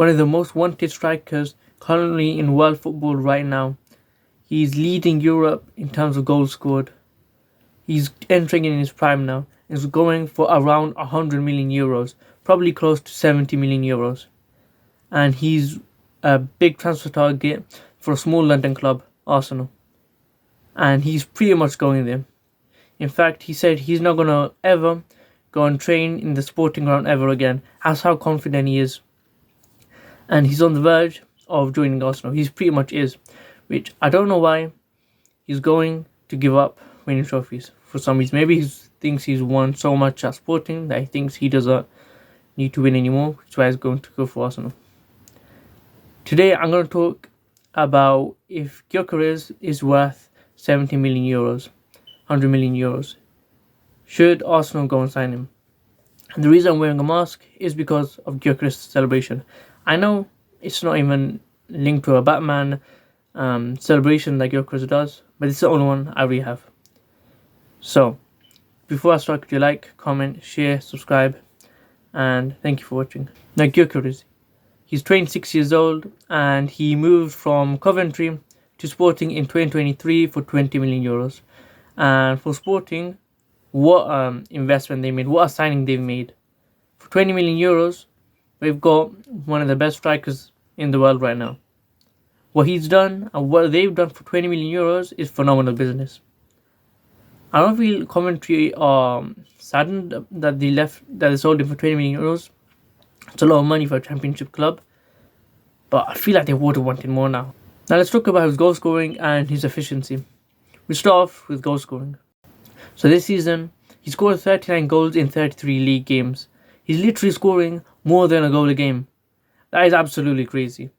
one of the most wanted strikers currently in world football right now. He's leading Europe in terms of goals scored. He's entering in his prime now. He's going for around 100 million euros, probably close to 70 million euros. And he's a big transfer target for a small London club, Arsenal. And he's pretty much going there. In fact, he said he's not going to ever go and train in the sporting ground ever again. That's how confident he is. And he's on the verge of joining Arsenal. He pretty much is. Which I don't know why he's going to give up winning trophies for some reason. Maybe he thinks he's won so much at Sporting that he thinks he doesn't need to win anymore. That's why he's going to go for Arsenal. Today I'm going to talk about if Gyokeres is worth 70 million euros, 100 million euros. Should Arsenal go and sign him? And the reason I'm wearing a mask is because of Gyokeres' celebration. I know it's not even linked to a Batman celebration like Gyokeres does, but it's the only one I really have. So, before I start, could you like, comment, share, subscribe, and thank you for watching. Now, Gyokeres, he's 26 years old, and he moved from Coventry to Sporting in 2023 for 20 million euros. And for Sporting, what investment they made, what a signing they've made. For 20 million euros, we've got one of the best strikers in the world right now. What he's done and what they've done for 20 million euros is phenomenal business. I don't feel Coventry are saddened that they sold him for 20 million euros. It's a lot of money for a championship club, but I feel like they would have wanted more now. Now let's talk about his goal scoring and his efficiency. We start off with goal scoring. So this season, he scored 39 goals in 33 league games. He's literally scoring more than a goal a game. That is absolutely crazy.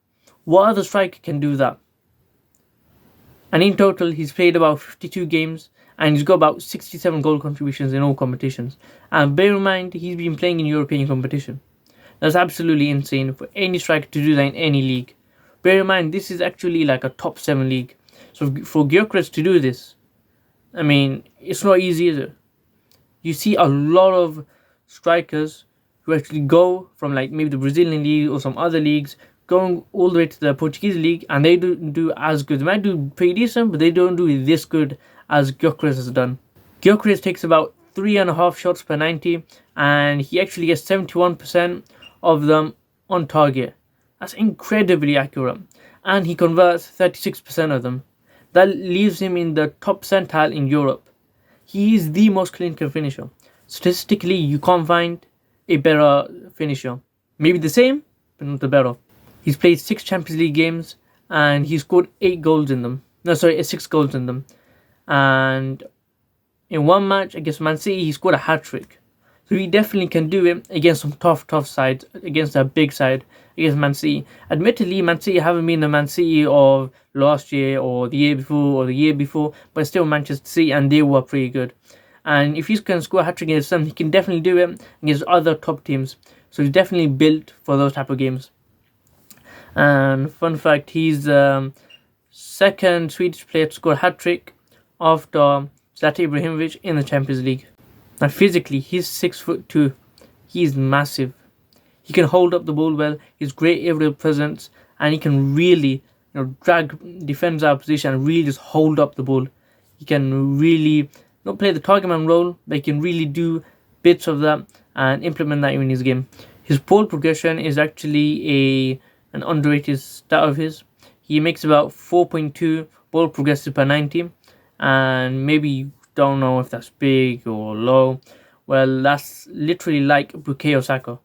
What other striker can do that? And in total, he's played about 52 games and he's got about 67 goal contributions in all competitions. And bear in mind, he's been playing in European competition. That's absolutely insane for any striker to do that in any league. Bear in mind, this is actually like a top 7 league. So for Gyökeres to do this, I mean, it's not easy, is it? You see a lot of strikers who actually go from like maybe the Brazilian league or some other leagues, going all the way to the Portuguese league, and they don't do as good. They might do pretty decent, but they don't do this good as Gyökeres has done. Gyökeres takes about 3.5 shots per 90, and he actually gets 71% of them on target. That's incredibly accurate. And he converts 36% of them. That leaves him in the top percentile in Europe. He is the most clinical finisher. Statistically, you can't find a better finisher. Maybe the same, but not the better. He's played 6 Champions League games and he scored 6 goals in them. And in one match against Man City, he scored a hat-trick. So he definitely can do it against some tough sides, against a big side, against Man City. Admittedly, Man City haven't been the Man City of last year or the year before, but still Manchester City, and they were pretty good. And if he can score a hat-trick against them, he can definitely do it against other top teams. So he's definitely built for those type of games. And fun fact, he's the second Swedish player to score a hat-trick after Zlatan Ibrahimovic in the Champions League. Now physically, he's 6'2". He's massive. He can hold up the ball well. He's great aerial presence, and he can really, drag defenders out of position and really just hold up the ball. He can really not play the target man role, but he can really do bits of that and implement that in his game. His ball progression is actually an underrated stat of his. He makes about 4.2 ball progresses per 90, and maybe you don't know if that's big or low. Well, that's literally like Bukayo Saka.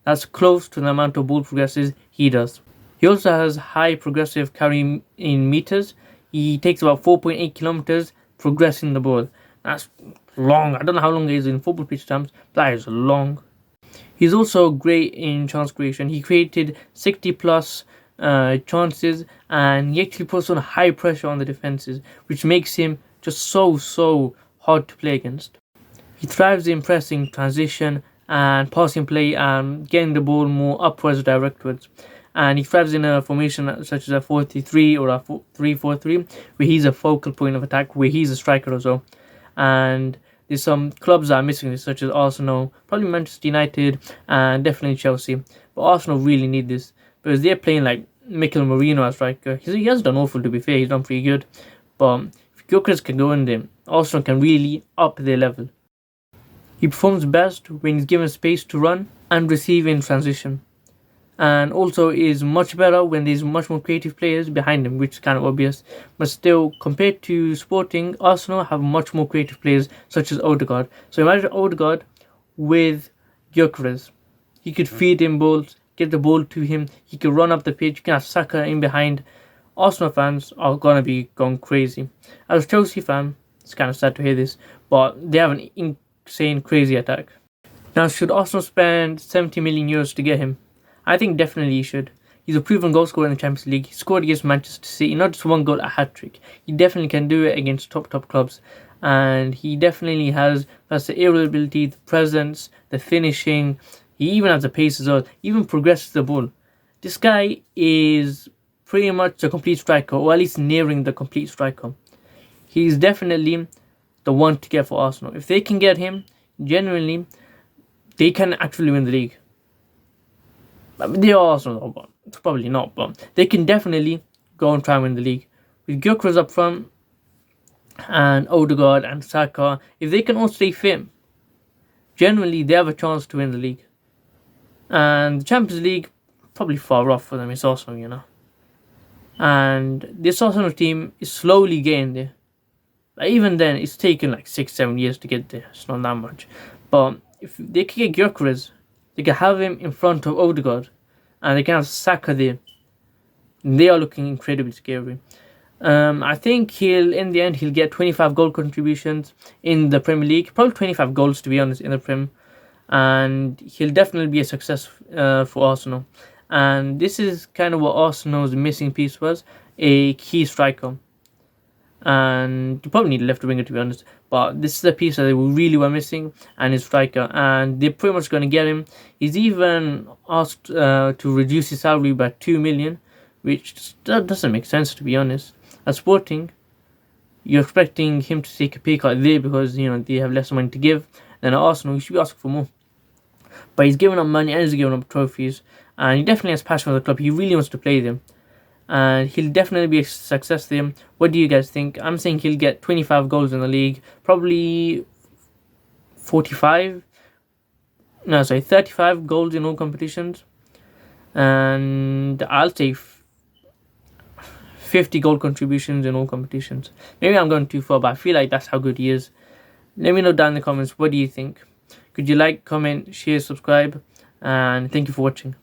That's close to the amount of ball progresses he does. He also has high progressive carry in meters. He takes about 4.8 kilometers progressing the ball. That's long. I don't know how long it is in football pitch terms, but that is long. He's also great in chance creation. He created 60 plus chances, and he actually puts on high pressure on the defenses, which makes him just so hard to play against. He thrives in pressing, transition, and passing play, and getting the ball more upwards, directwards. And he thrives in a formation such as a 4-3-3 or a 3-4-3, where he's a focal point of attack, where he's a striker as well. And there's some clubs that are missing this, such as Arsenal, probably Manchester United, and definitely Chelsea. But Arsenal really need this, because they're playing like Mikel Merino as striker. He has done awful, to be fair. He's done pretty good, but if Gyökeres can go in there, Arsenal can really up their level. He performs best when he's given space to run and receive in transition, and also is much better when there's much more creative players behind him, which is kind of obvious. But still, compared to Sporting, Arsenal have much more creative players such as Odegaard. So imagine Odegaard with Gyokeres. He could feed him balls, get the ball to him, he could run up the pitch, you can have Saka in behind. Arsenal fans are gonna be going crazy. As a Chelsea fan, it's kind of sad to hear this, but they have an insane crazy attack. Now, should Arsenal spend 70 million euros to get him? I think definitely he should. He's a proven goal scorer in the Champions League. He scored against Manchester City, not just one goal, a hat-trick. He definitely can do it against top clubs. And he definitely has the aerial ability, the presence, the finishing. He even has the pace as well. He even progresses the ball. This guy is pretty much a complete striker, or at least nearing the complete striker. He's definitely the one to get for Arsenal. If they can get him, genuinely, they can actually win the league. They are Arsenal, but probably not. But they can definitely go and try and win the league. With Gyökeres up front, and Odegaard and Saka, if they can all stay fit, generally they have a chance to win the league. And the Champions League, probably far off for them. It's Arsenal, you know. And this Arsenal team is slowly getting there. But even then, it's taken like 6-7 years to get there. It's not that much. But if they can get Gyökeres, they can have him in front of Odegaard, and they can have Saka there. They are looking incredibly scary. I think in the end, he'll get 25 goal contributions in the Premier League. Probably 25 goals, to be honest, in the Prem. And he'll definitely be a success for Arsenal. And this is kind of what Arsenal's missing piece was, a key striker. And you probably need a left winger, to be honest, but this is the piece that they really were missing, and his striker, and they're pretty much going to get him. He's even asked to reduce his salary by 2 million, which doesn't make sense, to be honest. At Sporting, you're expecting him to take a pay cut there because, you know, they have less money to give. Then at Arsenal, you should be asking for more. But he's giving up money and he's giving up trophies, and he definitely has passion for the club. He really wants to play them. And he'll definitely be a success there. What do you guys think? I'm saying he'll get 25 goals in the league, probably 35 no, sorry, 35 goals in all competitions, and I'll say 50 goal contributions in all competitions. Maybe I'm going too far, but I feel like that's how good he is. Let me know down in the comments, what do you think? Could you like, comment, share, subscribe, and thank you for watching.